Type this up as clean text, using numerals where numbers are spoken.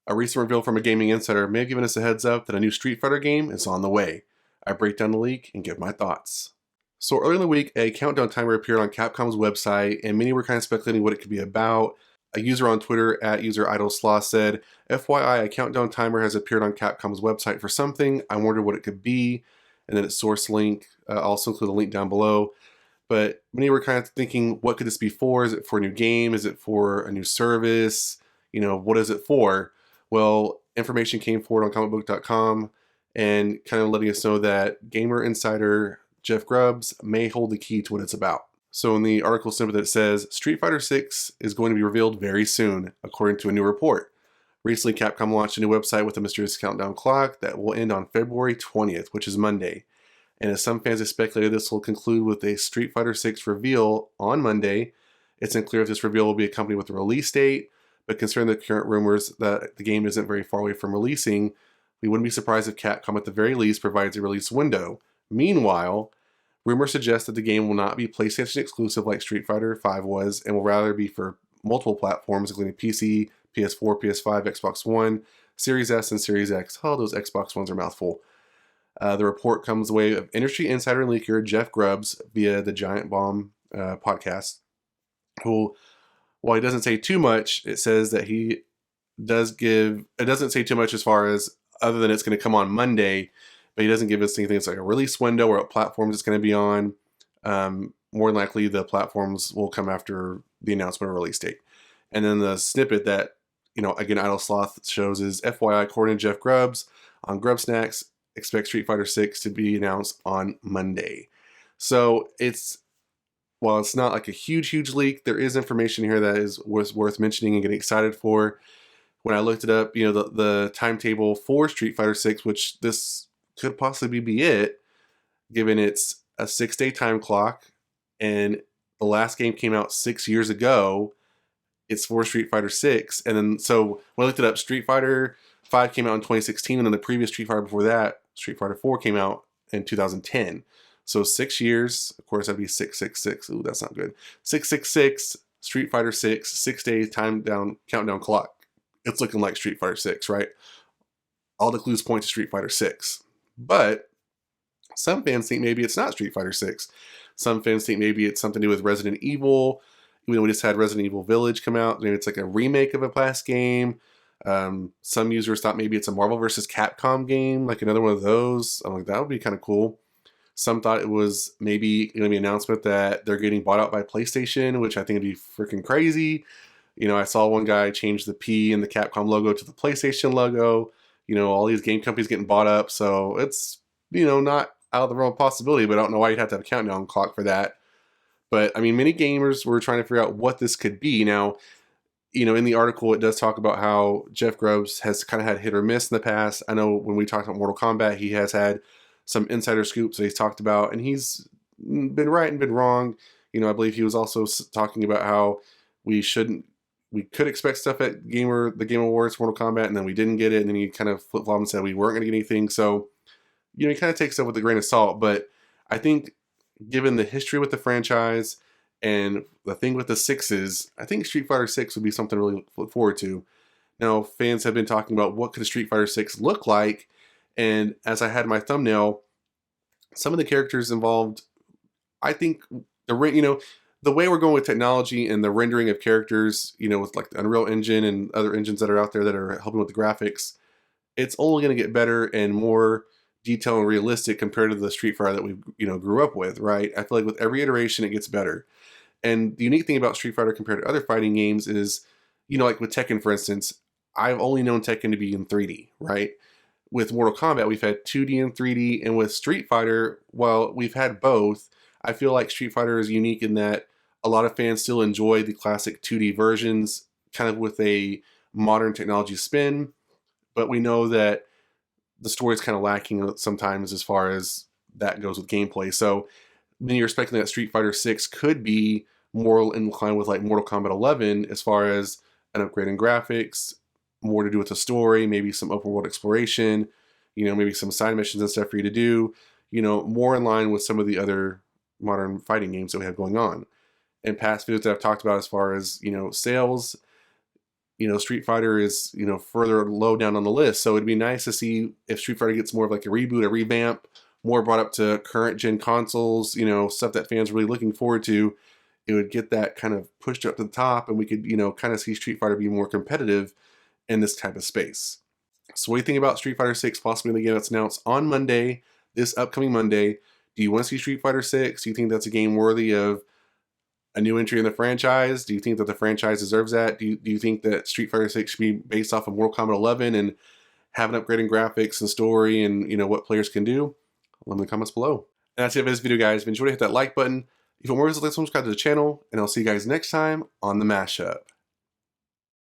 A recent reveal from a gaming insider may have given us a heads up that a new Street Fighter game is on the way. I break down the leak and give my thoughts. So early in the week, a countdown timer appeared on Capcom's website, and many were kind of speculating what it could be about. A user on Twitter at user said, FYI, a countdown timer has appeared on Capcom's website for something. I wonder what it could be. And then its source link, also include a link down below. But many were kind of thinking, what could this be for? Is it for a new game? Is it for a new service? What is it for? Well, information came forward on comicbook.com and kind of letting us know that gamer insider Jeff Grubbs may hold the key to what it's about. So in the article snippet that says, Street Fighter 6 is going to be revealed very soon, according to a new report. Recently, Capcom launched a new website with a mysterious countdown clock that will end on February 20th, which is Monday. And as some fans have speculated, this will conclude with a Street Fighter 6 reveal on Monday. It's unclear if this reveal will be accompanied with a release date, but considering the current rumors that the game isn't very far away from releasing, we wouldn't be surprised if Capcom at the very least provides a release window. Meanwhile, rumors suggest that the game will not be PlayStation exclusive like Street Fighter V was, and will rather be for multiple platforms, including PC, PS4, PS5, Xbox One, Series S, and Series X. Oh, those Xbox Ones are a mouthful. The report comes the way of industry insider and leaker Jeff Grubbs via the Giant Bomb podcast, who, while he doesn't say too much, it says that he does give, it doesn't say too much as far as other than it's going to come on Monday, but he doesn't give us anything. It's like a release window or what platforms it's going to be on. More than likely, the platforms will come after the announcement of release date. And then the snippet that, again, Idle Sloth shows is FYI, according to Jeff Grubbs on Grub Snacks, expect Street Fighter 6 to be announced on Monday. So while it's not like a huge leak, there is information here that is worth mentioning and getting excited for. When I looked it up, the timetable for Street Fighter 6, which this could possibly be it, given it's a 6-day time clock, and the last game came out 6 years ago. It's for Street Fighter 6, and then so when I looked it up, Street Fighter 5 came out in 2016, and then the previous Street Fighter before that, Street Fighter 4, came out in 2010. So 6 years, of course, that'd be 666. Ooh, that's not good. 666, Street Fighter 6, 6 days countdown clock. It's looking like Street Fighter 6, right? All the clues point to Street Fighter 6. But some fans think maybe it's not Street Fighter 6. Some fans think maybe it's something to do with Resident Evil. We just had Resident Evil Village come out. Maybe it's like a remake of a past game. Some users thought maybe it's a Marvel vs. Capcom game, like another one of those. I'm like, that would be kind of cool. Some thought it was maybe going to be an announcement that they're getting bought out by PlayStation, which I think would be freaking crazy. I saw one guy change the P in the Capcom logo to the PlayStation logo. All these game companies getting bought up. So it's, not out of the realm of possibility, but I don't know why you'd have to have a countdown clock for that. But, many gamers were trying to figure out what this could be. Now, in the article, it does talk about how Jeff Grubbs has kind of had hit or miss in the past. I know when we talked about Mortal Kombat, he has had some insider scoops that he's talked about, and he's been right and been wrong. I believe he was also talking about how we could expect stuff at the Game Awards, Mortal Kombat, and then we didn't get it, and then he kind of flip-flopped and said we weren't going to get anything. So, he kind of takes stuff with a grain of salt, but I think given the history with the franchise and the thing with the sixes, I think Street Fighter 6 would be something to really look forward to. Now, fans have been talking about what could a Street Fighter 6 look like, and as I had my thumbnail, some of the characters involved, I think, the way we're going with technology and the rendering of characters, with like the Unreal Engine and other engines that are out there that are helping with the graphics, it's only going to get better and more detailed and realistic compared to the Street Fighter that we grew up with, right? I feel like with every iteration it gets better. And the unique thing about Street Fighter compared to other fighting games is, like with Tekken, for instance, I've only known Tekken to be in 3D, right? With Mortal Kombat, we've had 2D and 3D, and with Street Fighter, while we've had both, I feel like Street Fighter is unique in that a lot of fans still enjoy the classic 2D versions, kind of with a modern technology spin, but we know that the story is kind of lacking sometimes as far as that goes with gameplay. So many are speculating that Street Fighter 6 could be more in line with like Mortal Kombat 11 as far as an upgrade in graphics, more to do with the story, maybe some open world exploration, maybe some side missions and stuff for you to do, more in line with some of the other modern fighting games that we have going on. In past videos that I've talked about as far as, sales, Street Fighter is, further low down on the list. So it'd be nice to see if Street Fighter gets more of like a reboot, a revamp, more brought up to current gen consoles, stuff that fans are really looking forward to. It would get that kind of pushed up to the top, and we could, kind of see Street Fighter be more competitive in this type of space. So what do you think about Street Fighter 6 possibly in the game that's announced on Monday, this upcoming Monday? Do you want to see Street Fighter 6? Do you think that's a game worthy of a new entry in the franchise? Do you think that the franchise deserves that? Do you think that Street Fighter 6 should be based off of Mortal Kombat 11 and have an upgrade in graphics and story and what players can do? Let me know in the comments below. And that's it for this video, guys. If you enjoyed it, hit that like button. If you want more, subscribe to the channel, and I'll see you guys next time on the Mashup.